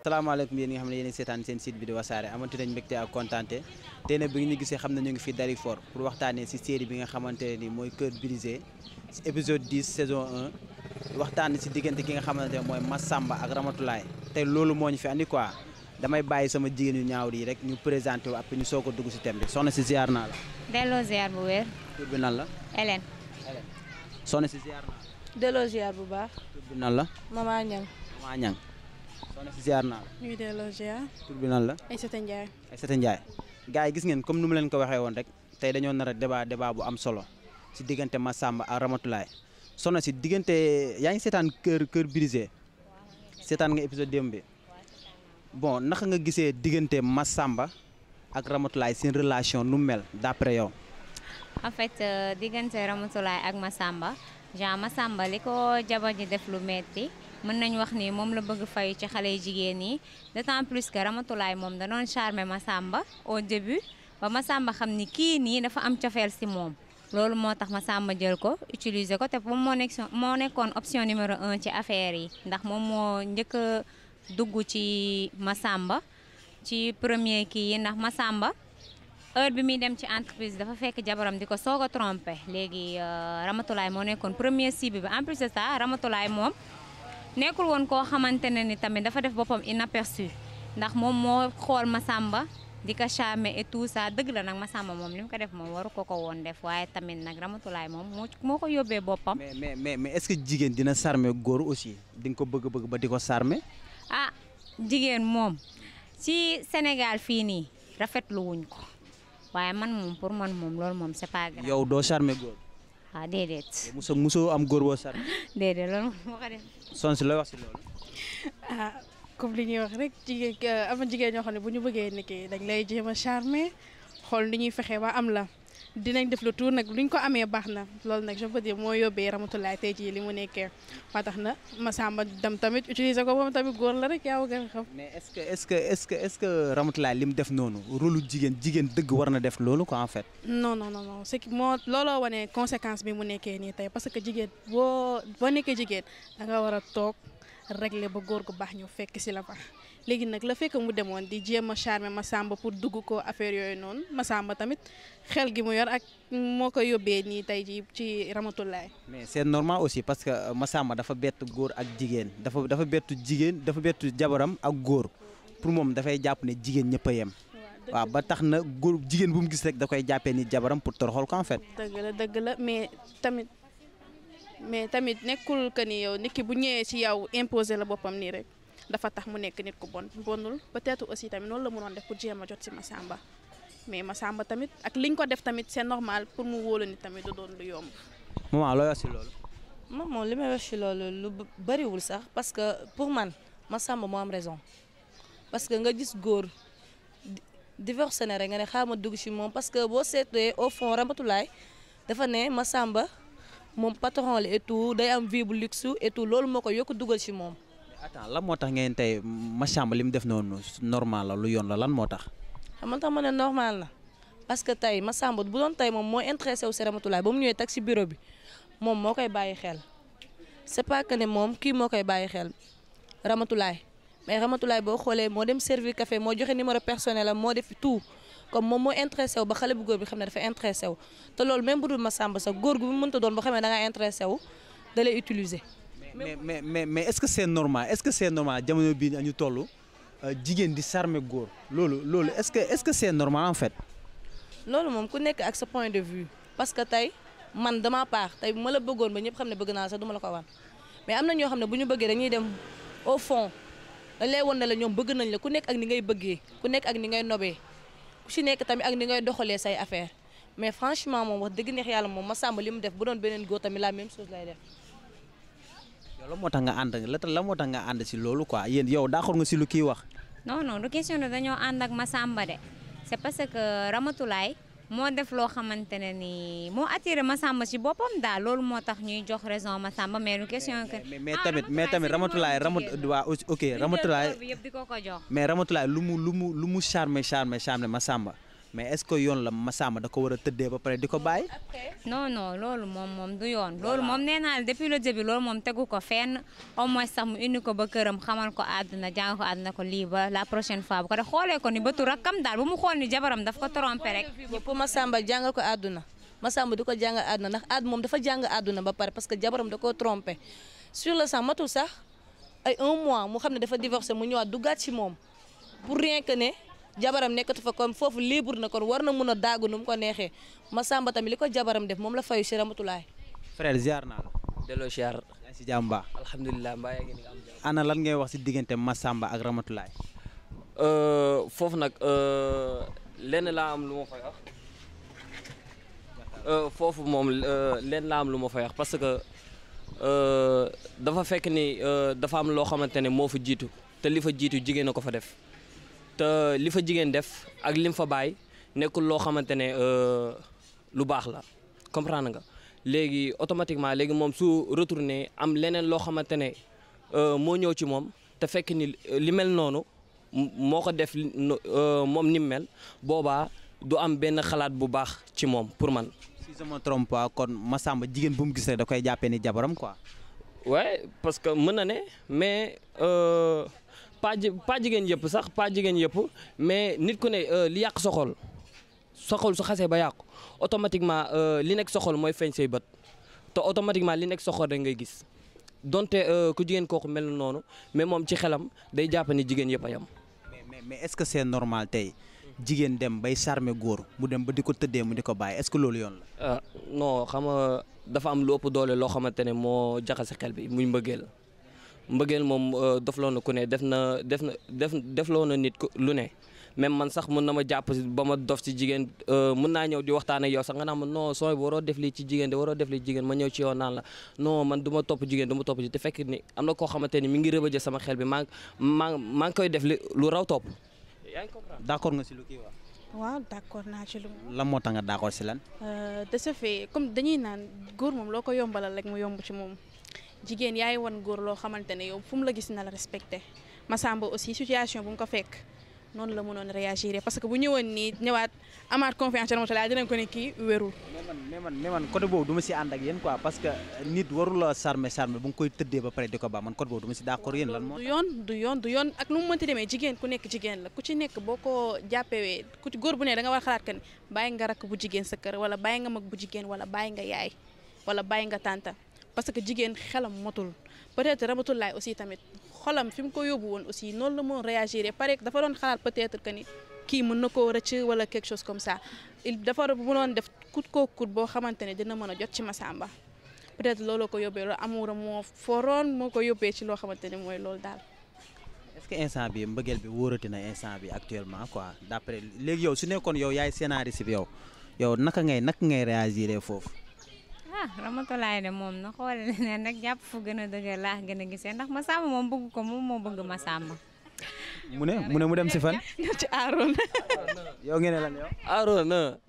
salaamaaleykum yéen ñi nga xam ne yéen a seetaan seen site bi di Wassare amati nañ mbégte ak kontaante tey nag bi ñu gisee xam ne ñu ngi fi Dalifort pour waxtaanee si série bi nga xamante ne ni mooy Cœur brisé si épisode 10 saison 1 waxtaanee si diggante ki nga xamante ne mooy Massamba ak Ramatoulaye te loolu moo ñu fi andi quoi damay bàyyi sama jigéen yu ñaaw yi rek ñu présenté wu après ñu soog a dugg si thème bi soxna si ziar naa la. delloo ziar bu wér. tur bi nan la. Hélène. soxna si ziar naa la. delloo ziar bu baax. tur bi nan la. Mama Niang. Mama Niang. soxna si ziar naa la. ñu ngi delloo ziar. tur bi nan la. Aïssata Ndiaye. Aïssata Ndiaye. gars yi gis ngeen comme nu mu leen ko waxee woon rek tey dañoo nar a débat bu am solo si diggante Massamba ak Ramatoulaye soxna si diggante yaa ngi seetaan Cœur brisé seetaan nga épisode démb bi bon naka nga gisee diggante Massamba ak Ramatoulaye seen relation nu mel d'après yow. en fait diggante Ramatoulaye ak Massamba Massamba li ko jabar ji def lu metti mën nañu wax ni moom la bëgg fayu ci xale yu jigéen yi d'autant plus que Ramatoulaye moom da doon charmer Massamba au début ba Massamba xam ni kii nii dafa am cofeel si moom loolu moo tax Massamba jël ko utiliser ko te moom moo nekkoon option numéro 1 ci affaire yi ndax moom moo njëkk a dugg ci Massamba ci premier kii yi ndax Massamba heure bi muy dem ci entreprise dafa fekk jabaram di ko soog a trompé léegi Ramatoulaye moo nekkoon premier cible bi en plus de ça Ramatoulaye moom nekkul woon koo xamante ne ni tamit dafa def boppam inaperçu ndax moom moo xool Massamba di ko charmer et tout ça dëgg la nag Massamba moom li mu ko def moom waru ko woon def waaye tamit nag Ramatoulaye moom moo ko yóbbee boppam. mais est-ce que jigéen dina charmer góor aussi di nga ko bëgg ba di ko charmer. ah jigéen moom ci Sénégal fii nii rafetlu wuñ ko waaye man moom pour man moom loolu moom c'est pas grave. yow doo charmer góor. ah déedéet. musoo am góor boo charmer. déedéet loolu moo ko def. son si looy wax si loolu. ah comme li ñuy wax rek jigéen am na jigéen ñoo xam ne bu ñu bëggee nit ki dañ lay jéem a charmer xool ni ñuy fexe ba am la dinañ def le tour nag luñ ko amee baax na loolu nag je veux dire moo yóbbee Ramatoulaye tey jii li mu nekkee ba tax na Massamba dem tamit utiliser ko moom tamit góor la rek yaa gën a xam. mais est-ce que Ramatoulaye li mu def noonu rôle jigéen dëgg war na def loolu quoi en fait. non c'est que moo looloo wane conséquence bi mu nekkee nii tey parce que jigéen boo nekkee jigéen da nga war a toog régler ba góor gu baax ñu fekk si la fa léegi nag la fekk mu demoon di jéem a charmer Massamba pour dugg ko affaire yooyu noonu Massamba tamit xel gi mu yor ak moo ko yóbbee nii tey jii ci Ramatoulaye. mais c'est normal aussi parce que Massamba dafa bett góor ak jigéen dafa bettu jabaram ak góor pour moom dafay jàpp ne jigéen ñëpp a yem. waaw ba tax na góor jigéen bu mu gis rek da koy jàppee ni jabaram pour toroxal ko en fait. dëgg la mais tamit nekkul que ni yow nit ki bu ñëwee ci yow imposer la boppam nii rek dafa tax mu nekk nit ku bonul peut-être aussi tamit noonu la mënoon def pour jéem a jot ci Massamba mais Massamba tamit ak liñ ko def tamit c'est normal pour mu wóolu ni tamit du doon lu yomb. maman looy wax ci loolu. moom li may wax ci loolu lu bariwul sax parce que pour man Massamba moo am raison parce que nga gis góor divorcé na rek nga ne xaaral ma dugg ci moom parce que boo seetee au fond Ramatoulaye dafa ne Massamba moom patron la et tout day am vie bu luxe et tout loolu moo ko yokk dugal ci moom. attends lan moo tax ngeen tey Massamba li mu def noonu normal la lu yoon la lan moo tax. xam nga tax ma ne normal la parce que tey Massamba bu doon tey moom moo intéressé wu si Ramatoulaye ba mu ñëwee tag ci bureau bi moom moo koy bàyyi xel c'est pas que ne moom kii moo koy bàyyi xel Ramatoulaye mais Ramatoulaye boo xoolee moo dem servir café moo joxe numéro personnel am moo def tout. comme moom moo intéressé wu ba xale bu góor bi xam ne dafa intéressé wu te loolu même bu dul Massamba sax góor gu mu mënta doon boo xamee da nga intéressé wu da lay utiliser. mais est-ce que c'est normal jamono bii ñu toll jigéen di charmer góor loolu est-ce que c'est normal en fait. loolu moom ku nekk ak sa point de vue parce que tey man dama part tey bu ma la bëggoon ba ñëpp xam ne bëgg naa sax du ma la ko wan mais am na ñoo xam ne bu ñu bëggee dañuy dem au fond dañ lay wan ne la ñoom bëgg nañ la ku nekk ak ni ngay bëggee ku nekk ak ni ngay nobee. ku ci nekk tamit ak ni ngay doxalee say affaire mais franchement moom wax dëgg neex yàlla moom Massamba li mu def bu doon beneen góor tamit la même chose lay def. yow la moo tax nga ànd ci loolu quoi yéen yow d'accord nga ci lu kii wax. non du question de dañoo ànd ak Massamba de c'est parce que Ramatoulaye moo def loo xamante ne ni moo attiré Massamba ci boppam daal loolu moo tax ñuy jox raison Massamba mais du question que. mais tamit Ramatoulaye ok Ramatoulaye yëpp di ko jox. mais Ramatoulaye lu mu charmer Massamba mais est-ce que yoon la Massamba da ko war a tëddee ba pare di ko bàyyi. non non loolu moom du yoon loolu moom nee naa depuis le début loolu moom tegu ko fenn au moins sax mu indi ko ba këram xamal ko àdduna jàng ko àdduna ko lii ba la prochaine fois bu ko def xoolee ko ni bëtu rakkam daal bu mu xool ni jabaram daf ko trompé rek. pour Massamba jàngal ko àdduna Massamba du ko jàngal àdduna ndax moom dafa jàng àdduna ba pare parce que jabaram da koo trompé sur le sang matul sax ay 1 mois mu xam ne dafa divorcé mu ñëwaat duggaat ci moom pour rien que ne. jabaram nekkatu fa kon foofu libre na kon war na mun a daagu nu mu ko neexee Massamba tamit li ko jabaram def moom la fayu si Ramatulaay. frère ziar naa la. delloo ziar. yaa ngi si jàmm baax. alhamdulilah mbaa yaa ngi ni am jàmm. ana lan ngay wax si diggante Massamba ak Ramatulaay. foofu nag lenn laa am lu ma fay wax foofu moom lenn laa am lu ma fay wax parce que dafa fekk ni dafa am loo xamante ne moo fa jiitu te li fa jiitu jigéen a ko fa def. te li fa jigéen def ak lim fa bàyyi nekkul loo xamante ne lu baax la comprendre nga léegi automatiquement léegi moom su retourné am leneen loo xamante ne moo ñëw ci moom te fekk ni li mel noonu moo ko def moom ni mu mel boobaa du am benn xalaat bu baax ci moom pour man. si je me trompe pas kon Massamba jigéen bu mu gis rek da koy jàppee ni jabaram quoi. ouais parce que mën na ne mais. pas jigéen yëpp sax pas jigéen yëpp mais nit ku ne li yàq sa xol su xasee ba yàqu automatiquement li nekk sa xol mooy feeñ say bët te automatiquement li nekk sa xol rek ngay gis donte ku jigéen kooku mel noonu mais moom ci xelam day jàpp ni jigéen yëpp a yam. mais est-ce que c'est normal tey jigéen dem bay charmer góor mu dem ba di ko tëddee mu di ko bàyyi est-ce que loolu yoon la. non xam nga dafa am lu ëpp doole loo xamante ne moo jaxase xel bi muy mbëggeel. mbëggeel moom dofloo na ku ne defloo na nit lu ne même man sax mën na ma jàpp ba ma dof ci jigéen mën naa ñëw di waxtaan ak yow sax nga naan ma non sooy waroo def lii ci jigéen de waroo def lii jigéen ma ñëw ci yow naan la non man du ma topp jigéen du ma topp ci te fekk ni am na koo xamante ni mi ngi rëbëje sama xel bi maa ngi koy def lu raw topp. yaa ngi comprendre. d'accord nga si lu kii wax. waaw d'accord naa ci lu lan moo tax nga d'accord si lan. de ce fait comme dañuy naan góor moom loo ko yombalal rek mu yomb ci moom. jigéen yaay wan góor loo xamante ne yow fu mu la gis na la respecté Massamba aussi situation bu mu ko fekk noonu la mënoon réagir parce que bu ñëwoon nii ñëwaat amaat confiance en Ramatulaay dinañ ko ne kii wérul. mais man côté boobu du ma si ànd ak yéen quoi parce que nit warula charmer bu nga koy tëddee ba pare di ko ba man côté boobu du ma si d'accord yéen lan moo. du yoon ak nu mu mënti demee jigéen ku nekk jigéen la ku ci nekk boo ko jàppewee ku ci góor bu ne da nga war a xalaat que ne bàyyi nga rakk bu jigéen sa kër wala bàyyi nga mag bu jigéen wala bàyyi nga yaay wala bàyyi nga tànta parce que jigéen xelam motul peut-être Ramatulaay aussi tamit xolam fi mu ko yóbbu woon aussi noonu la moo réagir pare dafa doon xalaat peut-être que ni kii mën na koo rëcc wala quelque chose comme ça dafa mënoon def kut koo kut boo xamante ne dina mën a jot ci Massamba peut-être looloo ko yóbbee loolu amuura moo foroon moo ko yóbbee ci loo xamante ne mooy loolu daal. est-ce que instant bi mbëggeel bi wóorati na instant bi actuellement quoi d'après léegi yow su nekkoon yow yaay scénariste bi yow naka ngay réagir foofu. Ramatulaay de moom na xool ne nag jàpp fu gën a dëgër laa gën a gisee ndax Massamba moom bëgg ko moom moo bëgg Massamba. mu dem si fan. ci Arona. yow ngeen ne lan yow.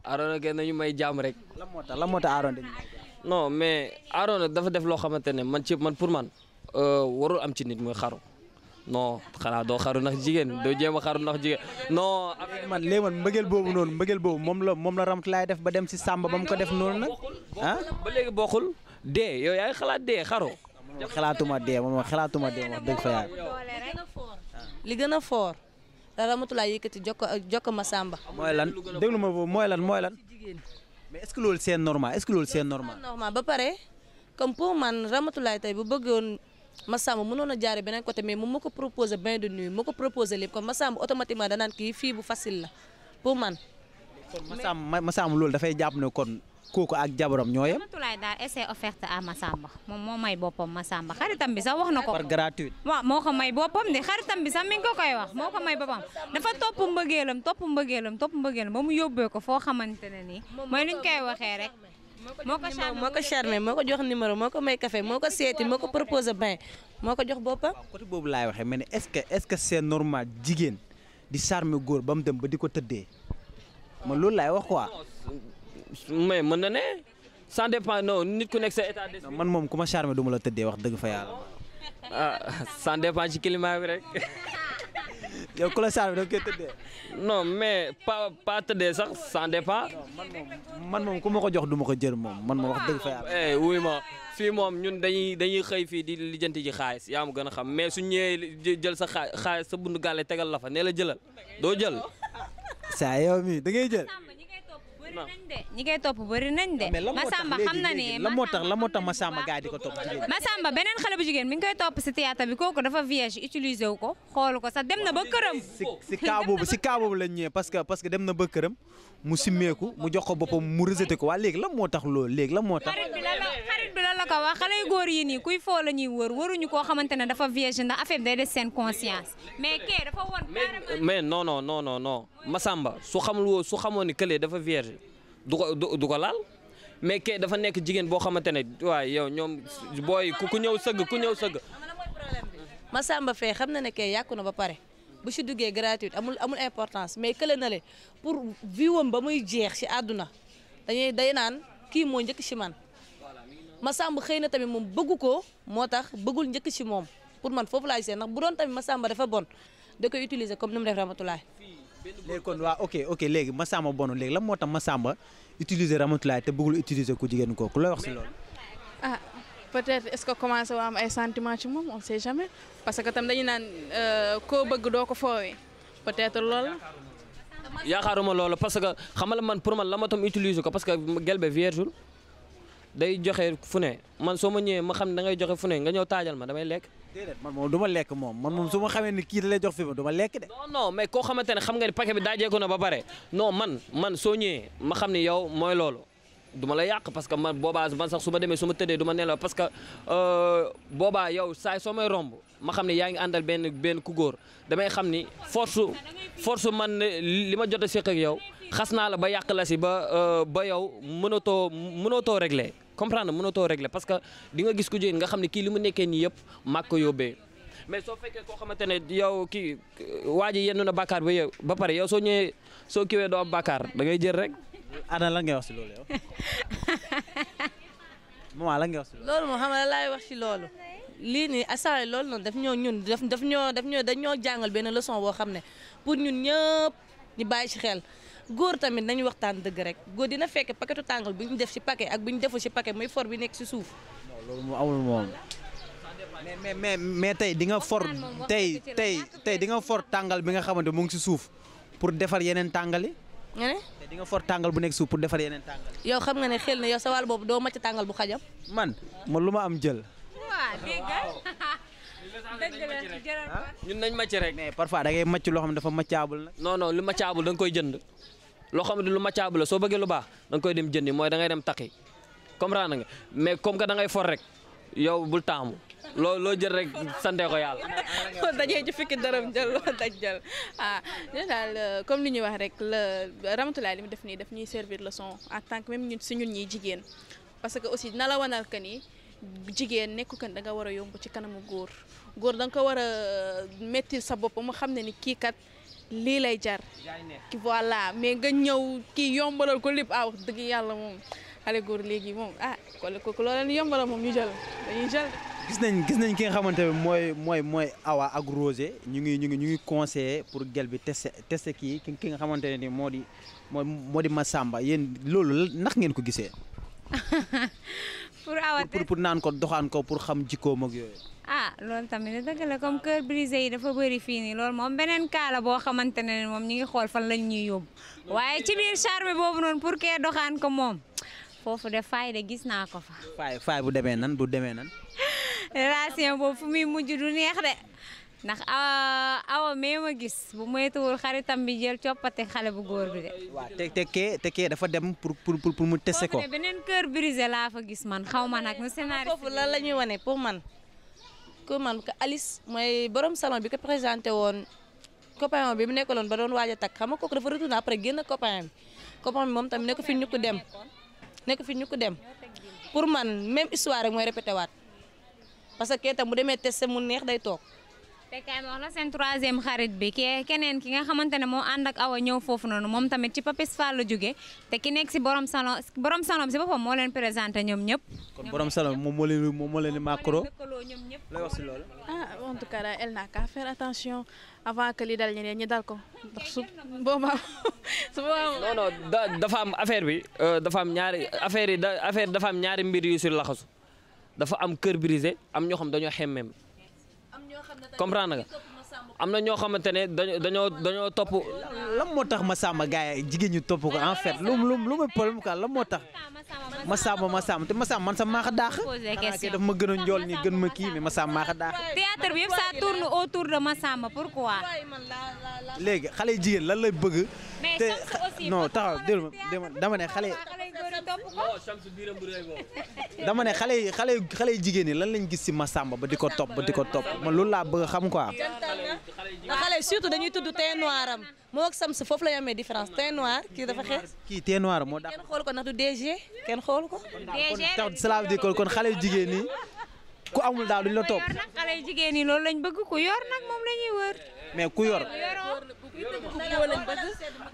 Arona kenn nañu may jàmm rek. lan moo tax Arona dañu non mais Arona dafa def loo xamante ne man pour man warul am ci nit muy xaru. non xanaa doo xaru ndax jigéen doo jéem a xaru ndax jigéen non. léegi man mbëggeel boobu moom la Ramatulaay def ba dem si Samba ba mu ko def noonu nag ah. ba léegi bokkul dee yow yaa ngi xalaat dee xaru. xalaatuma dee wax dëgg fa yàlla. li gën a fort Ramatulaay yëkkati jokko Massamba. mooy lan déglu ma boobu mooy lan. mais est-ce que loolu c'est normal normal ba pare comme pour man Ramatulaay tey bu bëggoon. Massamba mënoon a jaare beneen côté mais moom moo ko proposé bain de nuit moo ko proposé lépp comme Massamba automatiquement danaan kii fii bu facile la pour man. kon Massamba loolu dafay jàpp ne kon kooku ak jabaram ñoo yem. Ramatulaay daal essai offerte à Massamba moom moo may boppam Massamba xaritam bi sax wax na ko. par gratuit. waaw moo ko may boppam de xaritam bi sax mi ngi ko koy wax moo ko may boppam dafa topp mbëggeelam ba mu yóbbee ko foo xamante ne nii mooy lu ñu koy waxee rek. moo ko charmé moo ko jox numéro moo ko may café moo ko seeti moo ko proposé bain moo ko jox boppam. côté boobu laay waxee mais ne est-ce que c'est normal jigéen di charmer góor ba mu dem ba di ko tëddee man loolu laay wax quoi. mais mën na ne ça dépend non nit ku nekk sa état d'esprit. man moom ku ma charmer du ma la tëddee wax dëgg fa yàlla. ça dépend ci climat bi rek. yow colossal bi da nga koy tëddee. non mais pas tëddee sax ça dépend. man moom ku ma ko jox du ma ko jël moom man moom wax dëgg fa yàlla. wuy ma fii moom ñun dañuy xëy fii di lijjanti ji xaalis yaa ma gën a xam mais su ñëwee jël sa xaalis sa bundu gàlle tegal la fa nee la jëlal doo jël. saa yow mi da ngay jël. ñi koy topp bëri nañ de. Massamba xam na ne la moo tax Massamba gars yi di ko topp jigéen. Massamba beneen xale bu jigéen mi ngi koy topp si théâtre bi kooku dafa vierge utilisé wu ko xoolu ko sax dem na ba këram. si cas boobu lañ ñëwee parce que dem na ba këram mu simmeeku mu jox ko boppam mu rejeté ko waa léegi lan moo tax loolu léegi lan moo tax. xarit bi la ko wax xale yu góor yi nii kuy foo la ñuy waruñu koo xamante ne dafa vierge ndax affaire bi day des seen conscience mais kee dafa woon carrément. mais non Massamba su xamoon ni këlee dafa vierge du ko laal mais kee dafa nekk jigéen boo xamante ne waaye yow ñoom booy ku ñëw sëgg. Massamba fee xam na ne kee yàqu na ba pare bu si duggee gratuite amul importance mais kële na le pour viwam ba muy jeex si àdduna day naan kii moo njëkk si man Massamba xëy na tamit moom bëggu ko moo tax bëggul njëkk si moom pour man foofu laay seen ndax bu doon tamit Massamba dafa bon da koy utiliser comme ni mu def Ramatoulaye. léegi kon waa ok léegi Massamba bonu léegi lan moo tax Massamba utiliser Ramatoulaye te bëggul utiliser ku jigéen kooku looy wax si loolu. ah peut-être est-ce que commencé waa am ay sentiments ci moom on sait jamais parce que tam dañu naan koo bëgg doo ko foowee peut-être loolu la. yaakaaruma loolu parce que xamal man pour man la ma tam utiliser ko parce que gelbe vierge day joxe fu ne man soo ma ñëwee ma xam ne da ngay joxe fu ne nga ñëw taajal ma damay lekk. déedéet man moom du ma lekk moom su ma xamee ni kii da lay jox fi ma du ma lekk de. non mais koo xamante ne xam nga ni paquet bi daajeeku na ba pare non man soo ñëwee ma xam ni yow mooy loolu du ma la yàq parce que man boobaa man sax su ma demee su ma tëddee du ma nelaw parce que boobaa yow saay soo may romb ma xam ne yaa ngi àndal benn ku góor damay xam ni force man li ma jot a séq ak yow xas naa la ba yàq la si ba yow mënatoo régler comprendre mënatoo régler parce que di nga gis ku jigéen nga xam ne kii li mu nekkee nii yëpp mag ko yóbbee mais soo fekkee koo xamante ne yow kii waa ji yenn na bàkkaar ba pare yow soo ñëwee soo kiwee doo am bàkkaar da ngay jël rek. Ana lan ngay wax si loolu yow maman lan ngay wax si loolu. loolu moo xam ne laay wax si loolu lii nii asalaay loolu noonu dañ ñoo jàngal benn leçon boo xam ne pour ñun ñëpp ñu bàyyi si xel. góor tamit nañu waxtaan dëgg rek góor dina fekk paquetu tàngal bi ñu def ci paquet ak bi ñu deful ci paquet muy for bi nekk ci suuf. non loolu moom amul moom. mais tey di nga for tey di nga for tàngal bi nga xamante mu ngi ci suuf pour defar yeneen tàngal yi. nga ne. tey di nga for tàngal bu nekk suuf pour defar yeneen tàngal yi. yow xam nga ne xel na yow sa wàll boobu doo màcc tàngal bu xajam. man lu ma am jël. waaw dégg nga. ñun nañ màcc rek. mais parfois da ngay màcc loo xam ne dafa màccaabul nag. non lu màccaabul da nga koy jënd. loo xam ne lu màccaabul la soo bëggee lu baax da nga koy dem jëndi mooy da ngay dem takki comprendre nga mais comme que da ngay for rek yow bul taamu loo jël rek sante ko yàlla. dajee ci fukki dërëm jël loo daj jël ñu daal comme li ñuy wax rek Ramatoulaye li mu def nii daf ñuy servir leçon en tant que même ñun si ñun ñiy jigéen parce que aussi dina la wanal que ni jigéen nekku kan da nga war a yomb ci kanamu góor da nga ko war a mettil sa bopp mu xam ne ni kii kat. lii lay jar ki voilà mais nga ñëw kii yombalal ko lépp wax dëgg yàlla moom xale góor léegi moom ko loo leen yombalal moom ñu jël dañuy jël. gis nañ ki nga xamante ne mooy Awa ak Rosé ñu ngi conseillé pour gel bi testé kii ki nga xamante ne ni moo di Massamba yéen loolu nax ngeen ko gisee. pour Awa pour naan ko doxaan ko pour xam jikkoom ak yooyu. loolu tamit dëgg la comme cœur brisé yi dafa bëri fii nii loolu moom beneen kaala boo xamante ne moom ñi ngi xool fan lañ ñuy yóbbu waaye ci biir charme boobu noonu pour kee doxaan ko moom foofu de faay de gis naa ko fa. faay bu demee nan. relation boobu fu muy mujj du neex de ndax awa mee ma gis bu moytuwul xaritam bi jël coppate xale bu góor bi de. waaw te kee dafa dem pour mu tester ko. foofu de beneen cœur brisé laa fa gis man xaw ma nag nu scénario. foofu lan la ñuy wane pour man. que Alice mooy borom salon bi ko présenté woon copain bi mu nekkaloon ba doon waaj a takk xam nga kooku dafa retourné après génn copain bi moom tamit nekk fi ñu ko dem pour man même histoire rek mooy répété waat parce que kee tam bu demee testé mu neex day toog te kay ma wax la seen troisième xarit bi keneen ki nga xamante ne moo ànd ak Awa ñëw foofu noonu moom tamit ci Papis Fall la jóge te ki nekk si borom salon bi si boppam moo leen présenté ñoom ñëpp. kon borom salon moom moo leen di macro ñoom ñëpp. lay wax si loolu. En tout cas elle n'a qu'à faire attention avant que li dal ñeneen ñi dal ko ndax su boobaa non dafa am affaire bi dafa am ñaari affaire dafa am ñaari mbir yu si laxasu dafa am cœur brisé am ñoo xam dañoo xemmem comprendre nga am na ñoo xamante ne dañoo topp. lan moo tax Massamba gars yi jigéen ñu topp ko en fait lu muy problème quoi lan moo tax Massamba te Massamba man sax maa ko daax. xanaa kay daf ma gën a njool nii gën ma kii mais Massamba maa ko daax. théâtre bi yëpp ça tourne autour de Massamba pourquoi. léegi xale jigéen lan lay bëgg. te non taxaw dama ne xale. dama ne xale jigéen ñi lan lañ gis ci Massamba ba di ko topp man loolu laa bëgg xam quoi. xale surtout dañuy tudd teint noir am moo ak Sams foofu la yamee différence teint noir kii dafa xees. kii teint noir moo tax. kenn xool ko ndax du DG kenn xool ko. DG kon cela veut dire kon xale jigéen ñi ku amul daal duñ la topp. xale jigéen ñi loolu lañ bëgg ku yor nag moom la ñuy wër. mais ku yor.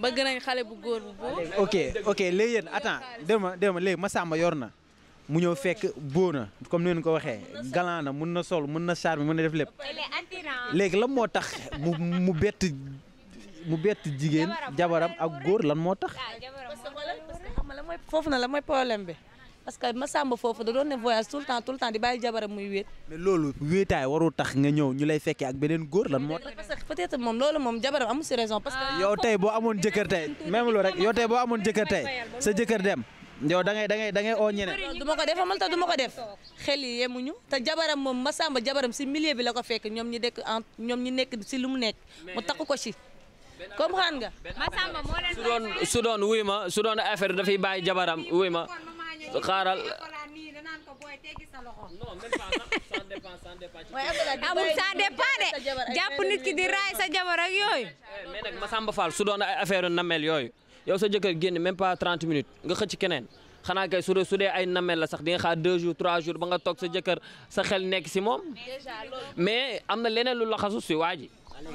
bëgg nañ xale bu góor bu boo. ok léegi yéen attends dema léegi Massamba yor na mu ñëw fekk boo na comme ni ngeen ko waxee galant na mun na sol mun na charme mun na def lépp léegi lan moo tax mu bett jigéen jabaram ak góor lan moo tax. xam nga la mooy foofu na la mooy problème bi parce que Massamba foofu da doon ne voyage tout le temps di bàyyi jabaram muy wéet. mais loolu wéetaay warul tax nga ñëw ñu lay fekkee ak beneen góor lan moo tax. parce que peut-être moom loolu moom jabaram amul si raison. parce que yow tey boo amoon jëkkër tey même loolu rek yow tey boo amoon jëkkër tey sa jëkkër dem yow da ngay oo ñeneen. du ma ko def amal te du ma ko def xel yi yemuñu te jabaram moom Massamba jabaram si milieu bi la ko fekk ñoom ñi nekk si lu mu nekk mu takku ko si. comprendre nga. Massamba moo leen su doon affaire dafay bàyyi jabaram wuy ma xaaral. amul ça dépend de jàpp nit ki di raay sa jabar ak yooyu. mais nag Massamba Fall su doon affaire namel yooyu yow sa jëkkër génn même pas 30 minutes nga xëcc keneen xanaa kay su dee ay namel la sax di nga xaar 2 jours 3 jours ba nga toog sa jëkkër sa xel nekk si moom mais am na leneen lu laxasu si waa ji.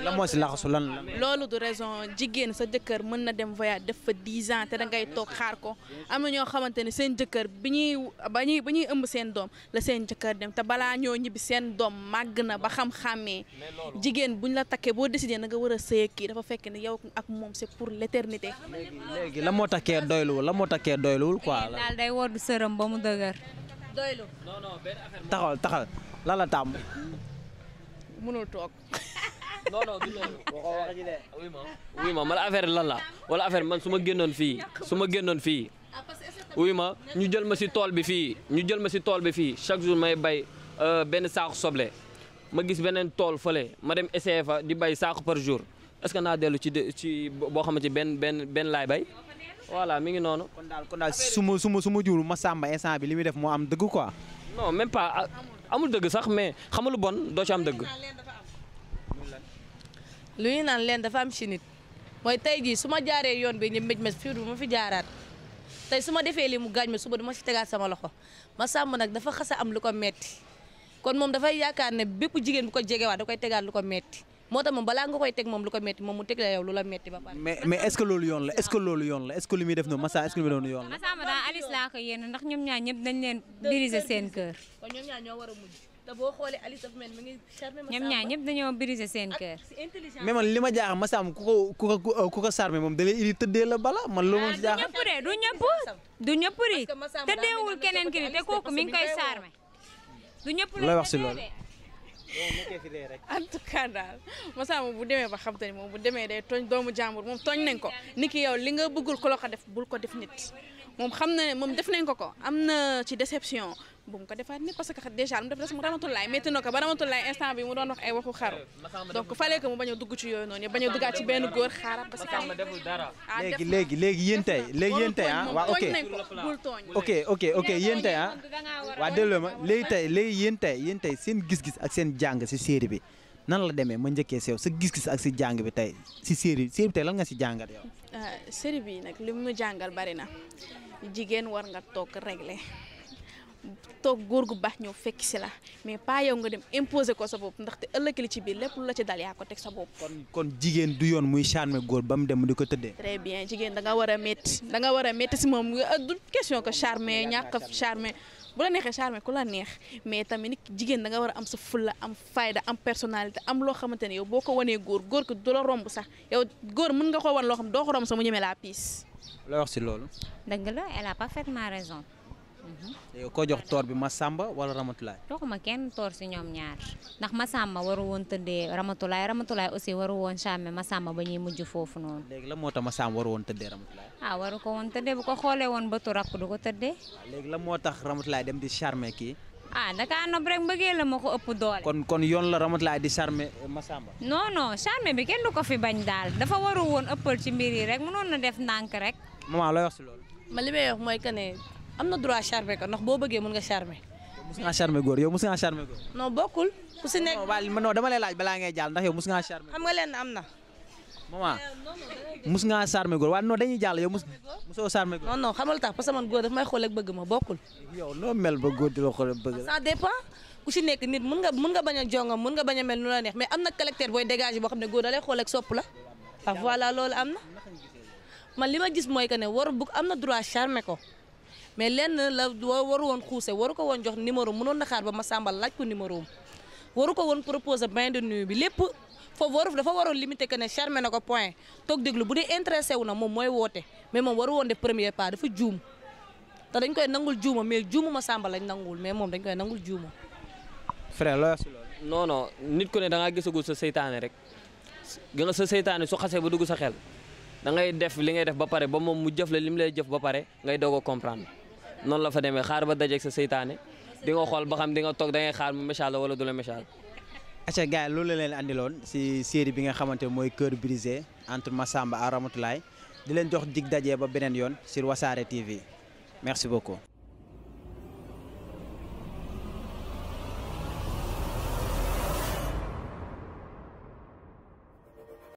lan moo si laxasu lan la. loolu du raison jigéen sa jëkkër mën na dem voyage def fa 10 ans te da ngay toog xaar ko am na ñoo xamante ne seen jëkkër ba ñuy ëmb seen doom la seen jëkkër dem te balaa ñoo ñibbi seen doom màgg na ba xam-xàmmee jigéen buñ la takkee boo décidé na nga war a sëy kii dafa fekk ne yow ak moom c'est pour l'éternité. léegi lan moo takkee doyluwul quoi. daal day woddu sërëm ba mu dëgër. doylu. taxal lan la tàmm. mënul toog. non du loolu wuy ma mala affaire lan la wala affaire man su ma génnoon fii wuy ma ñu jël ma si tool bi fii chaque jour may bay benn saako soble ma gis beneen tool fële ma dem essayer fa di bay saako par jour est-ce que naa dellu ci boo xamante benn laay bay voilà mi ngi noonu. kon daal su ma juul Massamba instant bi li muy def moo am dëgg quoi. non même pas amul dëgg sax mais xamalu bon doo ci am dëgg. lu ñu naan leen dafa am ci nit mooy tey jii su ma jaaree yoon bi ñu mbéj ma fii du ma fi jaaraat tey su ma defee lii mu gaañ ma suba du ma ci tegaat sama loxo Massamba nag dafa xas a am lu ko metti kon moom dafay yaakaar ne bépp jigéen bu ko jegewaat da koy tegaat lu ko metti moo tax moom balaa nga koy teg moom lu ko metti moom mu teg la yow lu la metti ba pare. mais est-ce que loolu yoon la est-ce que li muy def noonu Massamba est-ce que li muy doon yoon la. Massamba daal Alice laa ko yéene ndax ñoom ñaar ñëpp dañ leen briser seen kër. kon ñoom ñaar ñoo war a mujj te boo xoolee Alice dafa mel mi ngi charmer ñoom ñaar ñëpp dañoo briser seen kër. mais man li ma jaaxal Massamba ku ko charmer moom da lay indi tëddee la bala man loolu moom si jaaxal. du ñëpp ri tëddeewul keneen ki te kooku mi ngi koy charmer du ñëpp lay wax si loolu. en tout cas daal Massamba bu demee ba xam te ni moom bu demee day tooñ doomu jàmbur moom tooñ nañ ko ni ki yow li nga bëggul ko la ko def bul ko def nit moom xam na ne moom def nañ ko am na ci déception bu mu ko defaat nit parce que déjà mu def des mu Ramatoulaye métti na ko ba Ramatoulaye instant bi mu doon wax ay waxu xaru donc fallait que mu bañ a dugg ci yooyu noonu bañ a duggaat ci benn góor xaaral parce que léegi yéen tey ah waaw ok yéen tey ah waa delloo ma léegi yéen tey seen gis-gis ak seen jàng si série bi nan la demee ma njëkkee sew sa gis-gis ak si jàng bi tey si série bi tey lan nga si jàngat yow. série bi nag li mu jàngal bari na jigéen war nga toog régler toog góor gu baax ñëw fekk si la mais pas yow nga dem imposer ko sa bopp ndaxte ëllëg li ci biir lépp lu la ci dal yaa ko teg sa bopp. kon jigéen du yoon muy charmer góor ba mu dem di ko tëddee. très bien jigéen da nga war a métti da nga war a métti si moom du question que charmer ñàkk a charmer bu la neexee charmer ku la neex mais tamit nit jigéen da nga war a am sa fulla am fayda am personnalité am loo xamante ne yow boo ko wanee góor ko du la romb sax yow góor mën nga ko wan loo xam doo ko romb sax mu ñemee la piis. looy wax si loolu. dëgg la elle a parfaitement raison. yow koo jox toor bi Massamba wala Ramatulaay. joxuma kenn toor si ñoom ñaar ndax Massamba waru woon tëddee Ramatulaay aussi waru woon charmer Massamba ba ñuy mujj foofu noonu. léegi la moo tax Massamba waru woon tëddee Ramatulaay. waru ko woon tëddee bu ko xoolee woon bëtu rakk du ko tëddee. léegi la moo tax Ramatulaay dem di charmer kii. Dakaa nopp rek mbëggee la ma ko ëpp doole. kon yoon la Ramatulaay di charmer Massamba. non charmer bi kenn du ko fi bañ daal dafa waru woon ëppal ci mbir yi rek mënoon na def ndànk rek. maman looy wax si loolu. man li may wax mooy que ne am na droit charmer ko ndax boo bëggee mën nga charmer. mus ngaa charmer góor yow mus ngaa charmer góor. non bokkul ku si nekk. non dama lay laaj balaa ngay jàll ndax yow mus ngaa charmer. xam nga leen am na. maman mus ngaa charmer góor waaye non dañuy jàll yow musoo charmer góor. non xamal tax parce que man góor daf may xool ak bëgg ma bokkul. yow noo mel ba góor di la xool ak bëgg la. ça dépend ku si nekk nit mën nga bañ a jongam mën nga bañ a mel nu la neex mais am na caractère booy dégager boo xam ne góor da lay xool ak sopp la. voilà loolu am na man li ma gis mooy que ne am na droit charmer ko mais lenn la waru woon xuuse waru ko woon jox numéro mënoon na xaar ba Massamba laaj ko numéro am waru ko woon proposer bain de nuit bi lépp foofu dafa waroon limiter que ne charmer na ko point toog déglu bu dee intéressé wu na moom mooy woote mais moom waru woon def premier pas dafa juum te dañ koy nangul juuma mais juumu Massamba lañ nangul mais moom dañ koy nangul juuma. frère loo si loolu. non nit ku ne da ngaa gisagul sa seytaane rek gi nga sa seytaane su xasee ba dugg sa xel da ngay def li ngay def ba pare ba moom mu jëf la li mu lay jëf ba pare ngay doog a comprendre noonu la fa demee xaar ba dajeeg sa seytaane di nga xool ba xam di nga toog da ngay xaar mu méchal la wala du la méchal. acca gars yi loolu la leen andiloon si série bi nga xamante mooy Cœur brisé entre Massamba ak Ramatulaay di leen jox dig daje ba beneen yoon sur Wassare TV merci beaucoup.